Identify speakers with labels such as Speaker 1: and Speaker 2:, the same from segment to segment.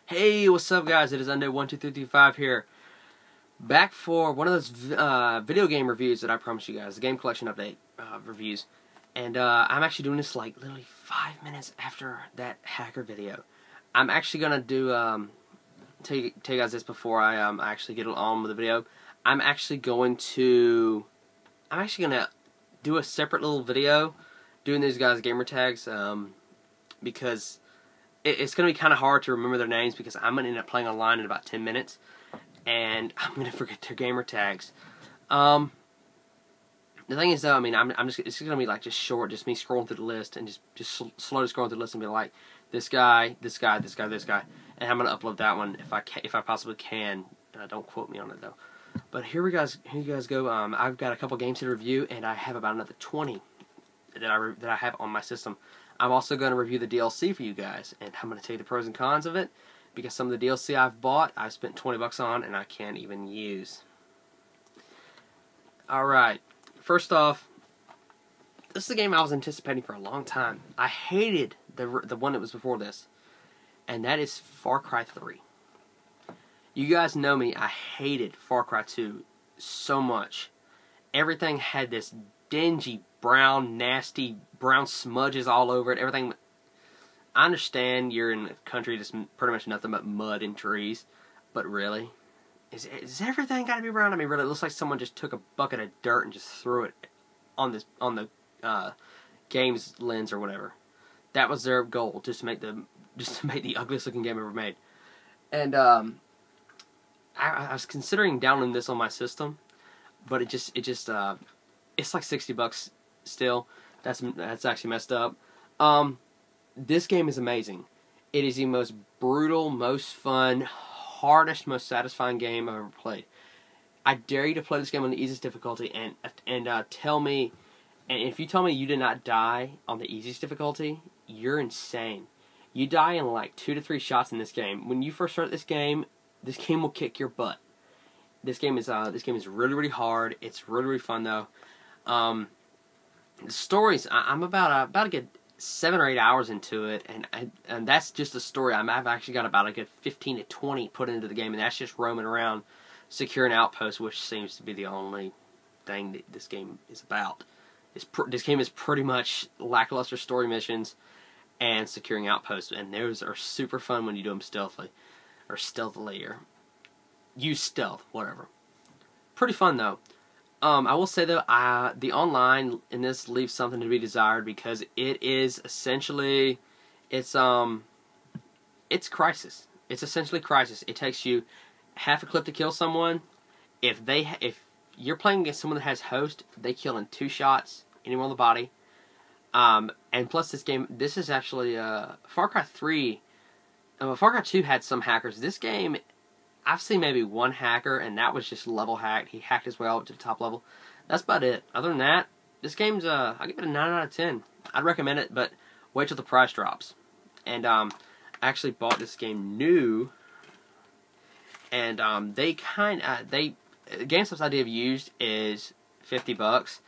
Speaker 1: Hey, what's up guys? It is Undead12335 here. Back for one of those video game reviews that I promised you guys, the game collection update reviews. And I'm actually doing this like literally 5 minutes after that hacker video. I'm actually going to do, tell you guys this before I actually get on with the video. I'm actually going to do a separate little video doing these guys' gamer tags because it's going to be kind of hard to remember their names because I'm going to end up playing online in about 10 minutes and I'm going to forget their gamer tags. The thing is though, I mean, it's going to be like just short, just me scrolling through the list and just slowly scrolling through the list and be like, this guy, this guy, this guy, this guy, and I'm going to upload that one if I possibly can. Don't quote me on it though. But here you guys go. I've got a couple games to review and I have about another 20 that I have on my system. I'm also going to review the DLC for you guys, and I'm going to tell you the pros and cons of it, because some of the DLC I've bought, I've spent 20 bucks on, and I can't even use. Alright, first off, this is a game I was anticipating for a long time. I hated the one that was before this, and that is Far Cry 3. You guys know me, I hated Far Cry 2 so much. Everything had this dingy, brown, nasty, brown smudges all over it. Everything. I understand you're in a country that's pretty much nothing but mud and trees, but really, is everything got to be brown? I mean, really, it looks like someone just took a bucket of dirt and just threw it on the game's lens or whatever. That was their goal, just to make the ugliest looking game ever made. And I was considering downloading this on my system, but it's like 60 bucks still. That's actually messed up. This game is amazing. It is the most brutal, most fun, hardest, most satisfying game I've ever played. I dare you to play this game on the easiest difficulty and tell me, and if you tell me you did not die on the easiest difficulty, you're insane. You die in like 2 to 3 shots in this game. When you first start this game will kick your butt. This game is really, really hard. It's really, really fun though. The stories, I'm about a good 7 or 8 hours into it, and that's just the story. I've actually got about a good 15 to 20 put into the game, and that's just roaming around securing outposts, which seems to be the only thing that this game is about. This game is pretty much lackluster story missions and securing outposts, and those are super fun when you do them stealthily, or use stealth, whatever. Pretty fun though. I will say though, the online in this leaves something to be desired, because it is essentially, it's Crysis. It's essentially Crysis. It takes you half a clip to kill someone. If you're playing against someone that has host, they kill in 2 shots, anywhere on the body. And plus this is actually, Far Cry 3, Far Cry 2 had some hackers. This game, I've seen maybe 1 hacker, and that was just level hacked. He hacked his way up to the top level. That's about it. Other than that, this game's, I give it a 9 out of 10. I'd recommend it, but wait till the price drops. And, I actually bought this game new, and, GameStop's idea of used is 50 bucks.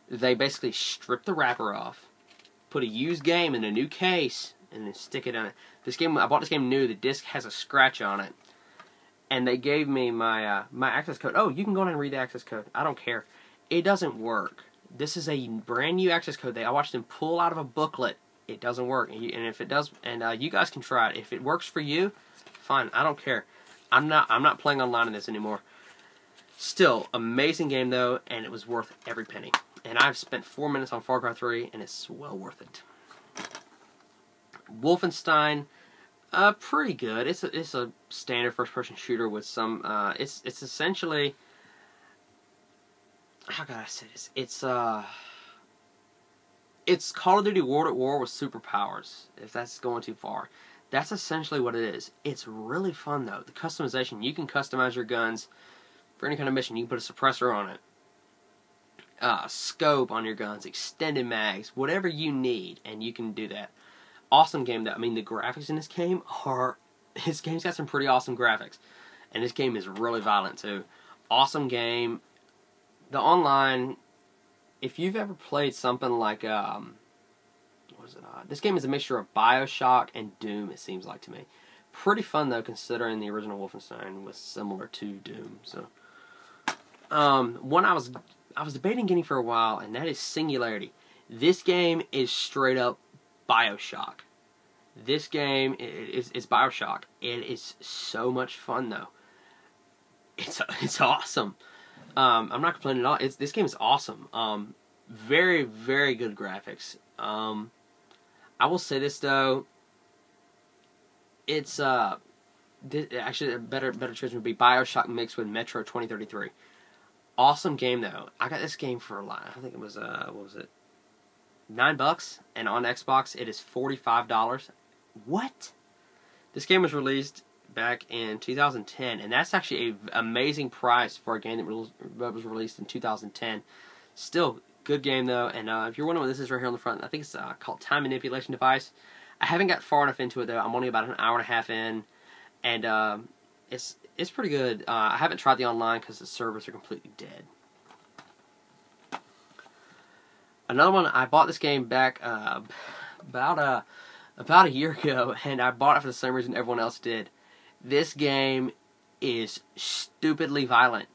Speaker 1: They basically strip the wrapper off, put a used game in a new case, and then stick it on it. I bought this game new. The disc has a scratch on it. And they gave me my my access code. Oh, you can go in and read the access code. I don't care. It doesn't work. This is a brand new access code. I watched them pull out of a booklet. It doesn't work. And if it does, and you guys can try it. If it works for you, fine. I don't care. I'm not playing online in this anymore. Still, amazing game though, and it was worth every penny. And I've spent 4 minutes on Far Cry 3, and it's well worth it. Wolfenstein. Pretty good. It's a standard first-person shooter with some. It's essentially. How can I say this? It's Call of Duty World at War with superpowers. If that's going too far, that's essentially what it is. It's really fun though. The customization. You can customize your guns for any kind of mission. You can put a suppressor on it, scope on your guns, extended mags, whatever you need, and you can do that. Awesome game though. I mean, the graphics in this game this game's got some pretty awesome graphics, and this game is really violent too. Awesome game. The online, if you've ever played something like what is it? This game is a mixture of BioShock and Doom. It seems like to me. Pretty fun though, considering the original Wolfenstein was similar to Doom. So, one I was debating getting for a while, and that is Singularity. This game is straight up BioShock. This game is BioShock. It is so much fun though. It's awesome. I'm not complaining at all. This game is awesome. Very, very good graphics. I will say this though. It's actually a better choice would be BioShock mixed with Metro 2033. Awesome game though. I got this game for a lot. I think it was what was it? $9, and on Xbox it is $45. What? This game was released back in 2010, and that's actually an amazing price for a game that was released in 2010. Still, good game though, and if you're wondering what this is right here on the front, I think it's called Time Manipulation Device. I haven't got far enough into it though. I'm only about an hour and a half in, and it's pretty good. I haven't tried the online because the servers are completely dead. Another one, I bought this game back about a year ago, and I bought it for the same reason everyone else did. This game is stupidly violent.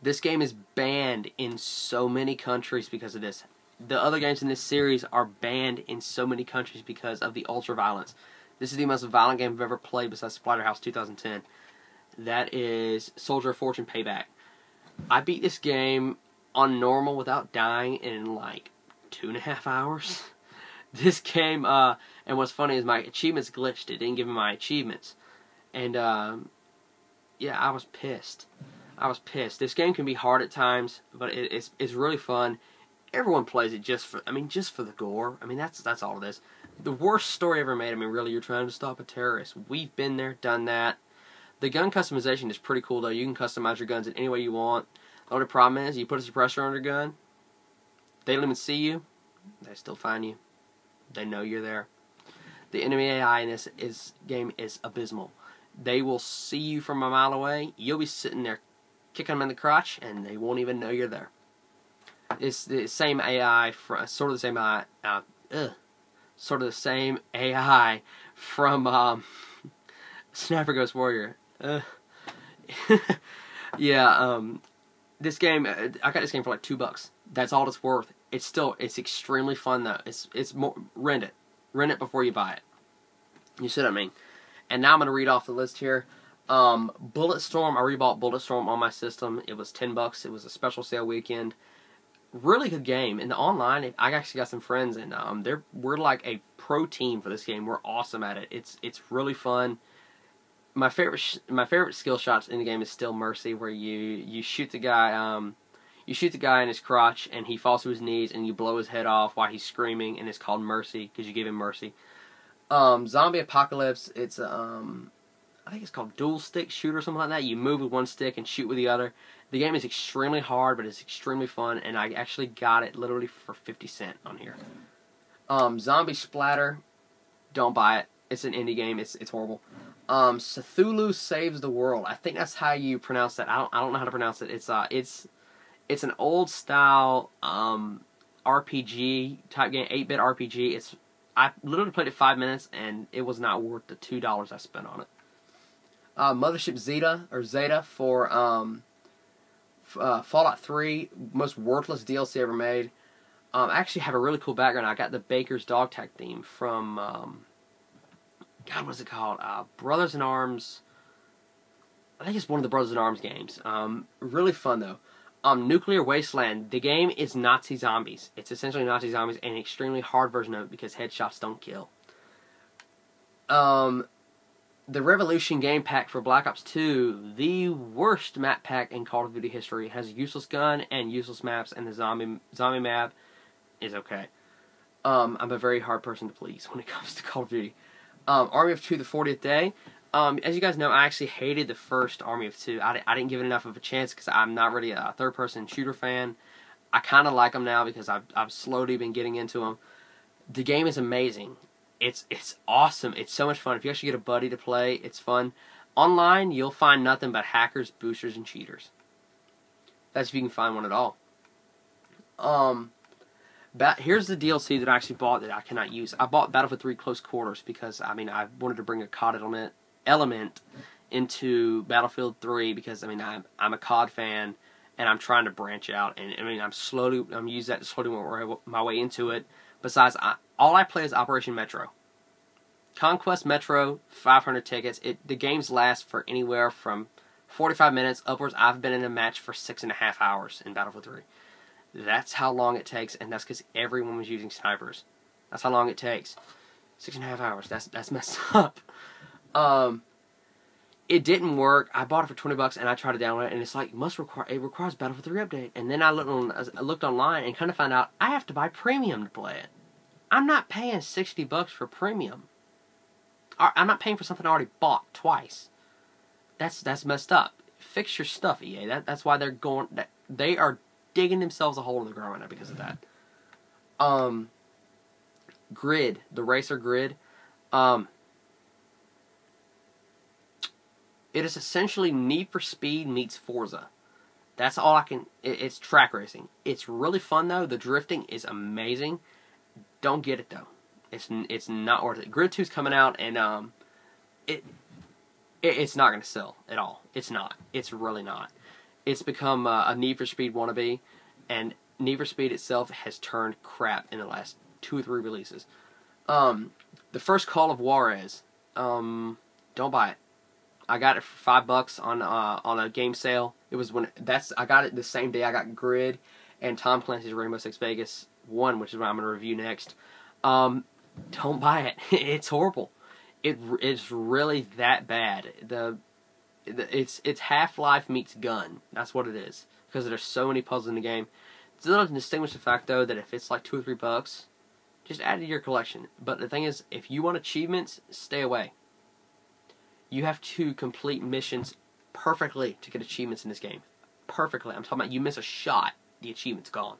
Speaker 1: This game is banned in so many countries because of this. The other games in this series are banned in so many countries because of the ultra violence. This is the most violent game I've ever played besides Splatterhouse 2010. That is Soldier of Fortune Payback. I beat this game on normal without dying in like 2.5 hours. This game, and what's funny is my achievements glitched. It didn't give me my achievements. And, yeah, I was pissed. This game can be hard at times, but it's really fun. Everyone plays it just for the gore. I mean, that's all it is. The worst story ever made. I mean, really, you're trying to stop a terrorist. We've been there, done that. The gun customization is pretty cool, though. You can customize your guns in any way you want. The only problem is, you put a suppressor on your gun, they don't even see you, they still find you. They know you're there. The enemy AI in this game is abysmal. They will see you from a mile away. You'll be sitting there kicking them in the crotch, and they won't even know you're there. It's the same AI, sort of the same AI from Sniper Ghost Warrior. Yeah, this game, I got this game for like $2. That's all it's worth. It's extremely fun though. It's more, rent it before you buy it. You see what I mean? And now I'm gonna read off the list here. Bulletstorm, I rebought Bulletstorm on my system. It was $10. It was a special sale weekend. Really good game. In the online, I actually got some friends, and we're like a pro team for this game. We're awesome at it. It's really fun. My favorite skill shots in the game is still Mercy, where you shoot the guy. You shoot the guy in his crotch, and he falls to his knees, and you blow his head off while he's screaming, and it's called Mercy because you give him mercy. Zombie Apocalypse. It's I think it's called dual stick shoot or something like that. You move with one stick and shoot with the other. The game is extremely hard, but it's extremely fun, and I actually got it literally for 50 cents on here. Zombie Splatter, don't buy it. It's an indie game. It's horrible. Cthulhu Saves the World. I think that's how you pronounce that. I don't know how to pronounce it. It's an old style RPG type game, 8-bit RPG. I literally played it 5 minutes, and it was not worth the $2 I spent on it. Mothership Zeta for Fallout 3, most worthless DLC ever made. I actually have a really cool background. I got the Baker's Dog Tag theme from God, what is it called? Brothers in Arms. I think it's one of the Brothers in Arms games. Really fun though. Nuclear Wasteland. The game is Nazi zombies. It's essentially Nazi zombies, and an extremely hard version of it because headshots don't kill. The Revolution game pack for Black Ops 2, the worst map pack in Call of Duty history, has a useless gun and useless maps, and the zombie map is okay. I'm a very hard person to please when it comes to Call of Duty. Army of Two, the 40th Day. As you guys know, I actually hated the first Army of Two. I didn't give it enough of a chance because I'm not really a third-person shooter fan. I kind of like them now because I've slowly been getting into them. The game is amazing. It's awesome. It's so much fun. If you actually get a buddy to play, it's fun. Online, you'll find nothing but hackers, boosters, and cheaters. That's if you can find one at all. Here's the DLC that I actually bought that I cannot use. I bought Battlefield 3 Close Quarters because, I wanted to bring a COD element element into Battlefield 3 because I mean I'm a COD fan and I'm trying to branch out, and I mean I'm using that to slowly work my way into it. Besides, all I play is Operation Metro. Conquest Metro, 500 tickets. The games last for anywhere from 45 minutes upwards. I've been in a match for 6.5 hours in Battlefield 3. That's how long it takes, and that's because everyone was using snipers. That's how long it takes. 6.5 hours. That's messed up. It didn't work. I bought it for $20 and I tried to download it, and it's like it requires Battlefield 3 update. And then I looked online and kind of found out I have to buy premium to play it. I'm not paying $60 for premium. I'm not paying for something I already bought twice. That's messed up. Fix your stuff, EA. That's why they are digging themselves a hole in the ground right now because of that. Grid, the racer Grid. It is essentially Need for Speed meets Forza. That's all I can. It's track racing. It's really fun though. The drifting is amazing. Don't get it though. It's not worth it. Grid 2's coming out, and it's not going to sell at all. It's not. It's really not. It's become a Need for Speed wannabe, and Need for Speed itself has turned crap in the last 2 or 3 releases. The first Call of Juarez, don't buy it. I got it for $5 on a game sale. It was I got it the same day I got Grid and Tom Clancy's Rainbow Six Vegas 1, which is what I'm going to review next. Don't buy it. It's horrible. It's really that bad. It's Half-Life meets Gun. That's what it is. Because there's so many puzzles in the game. It doesn't distinguish the fact though that if it's like $2 or $3, just add it to your collection. But the thing is, if you want achievements, stay away. You have to complete missions perfectly to get achievements in this game. Perfectly. I'm talking about you miss a shot, the achievement's gone.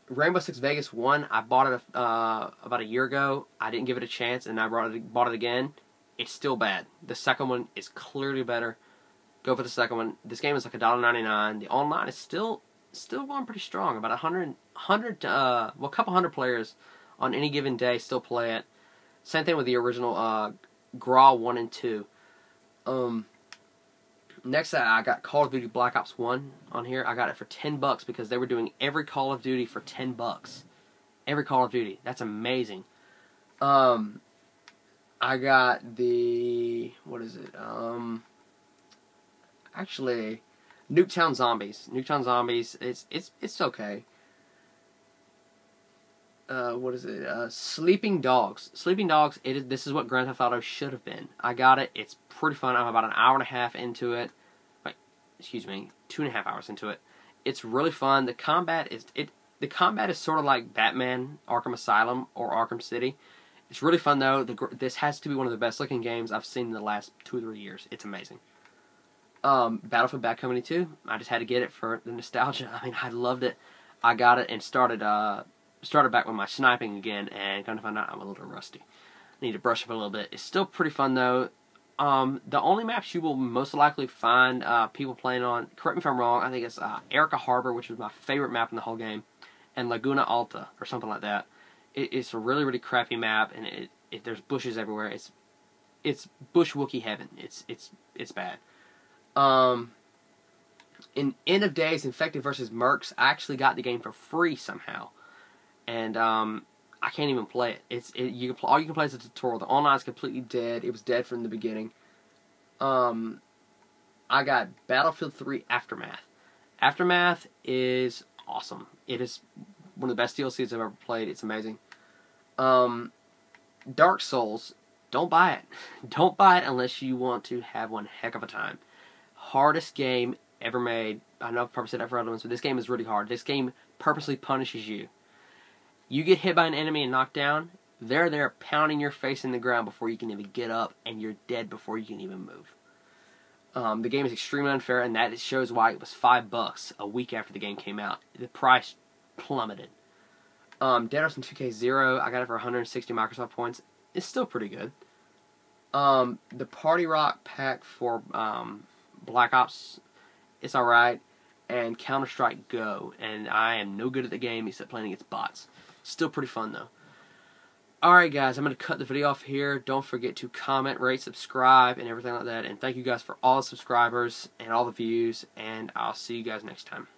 Speaker 1: Rainbow Six Vegas 1, I bought it about a year ago. I didn't give it a chance, and I bought it again. It's still bad. The second one is clearly better. Go for the second one. This game is like $1.99. The online is still going pretty strong. About a couple hundred players on any given day still play it. Same thing with the original Graw 1 and 2. Next, I got Call of Duty Black Ops 1 on here. I got it for $10 because they were doing every Call of Duty for $10. Every Call of Duty. That's amazing. I got the... what is it? Actually, Nuketown Zombies. Nuketown Zombies, it's okay. What is it? Sleeping Dogs. Sleeping Dogs, this is what Grand Theft Auto should have been. I got it. It's pretty fun. I'm about an hour and a half into it. Wait, excuse me, 2.5 hours into it. It's really fun. The combat is sort of like Batman Arkham Asylum or Arkham City. It's really fun though. This has to be one of the best looking games I've seen in the last 2 or 3 years. It's amazing. Battlefield Bad Company 2. I just had to get it for the nostalgia. I mean, I loved it. I got it and started back with my sniping again, and kind of found out I'm a little rusty. I need to brush up a little bit. It's still pretty fun though. The only maps you will most likely find people playing on, correct me if I'm wrong, I think it's Erica Harbor, which was my favorite map in the whole game, and Laguna Alta, or something like that. It's a really, really crappy map, and there's bushes everywhere. It's bush Wookiee heaven. It's bad. In End of Days, Infected vs. Mercs, I actually got the game for free somehow. And I can't even play it. All you can play is a tutorial. The online is completely dead. It was dead from the beginning. I got Battlefield 3 Aftermath. Aftermath is awesome. It is one of the best DLCs I've ever played. It's amazing. Dark Souls, don't buy it. Don't buy it unless you want to have one heck of a time. Hardest game ever made. I know I've probably said that for other ones, but this game is really hard. This game purposely punishes you. You get hit by an enemy and knocked down, they're there pounding your face in the ground before you can even get up, and you're dead before you can even move. The game is extremely unfair, and that shows why it was $5 a week after the game came out. The price plummeted. Dead Rising 2K Zero, I got it for 160 Microsoft points. It's still pretty good. The Party Rock pack for Black Ops, it's alright. And Counter-Strike Go, and I am no good at the game except playing against bots. Still pretty fun though. Alright guys, I'm going to cut the video off here. Don't forget to comment, rate, subscribe, and everything like that. And thank you guys for all the subscribers and all the views. And I'll see you guys next time.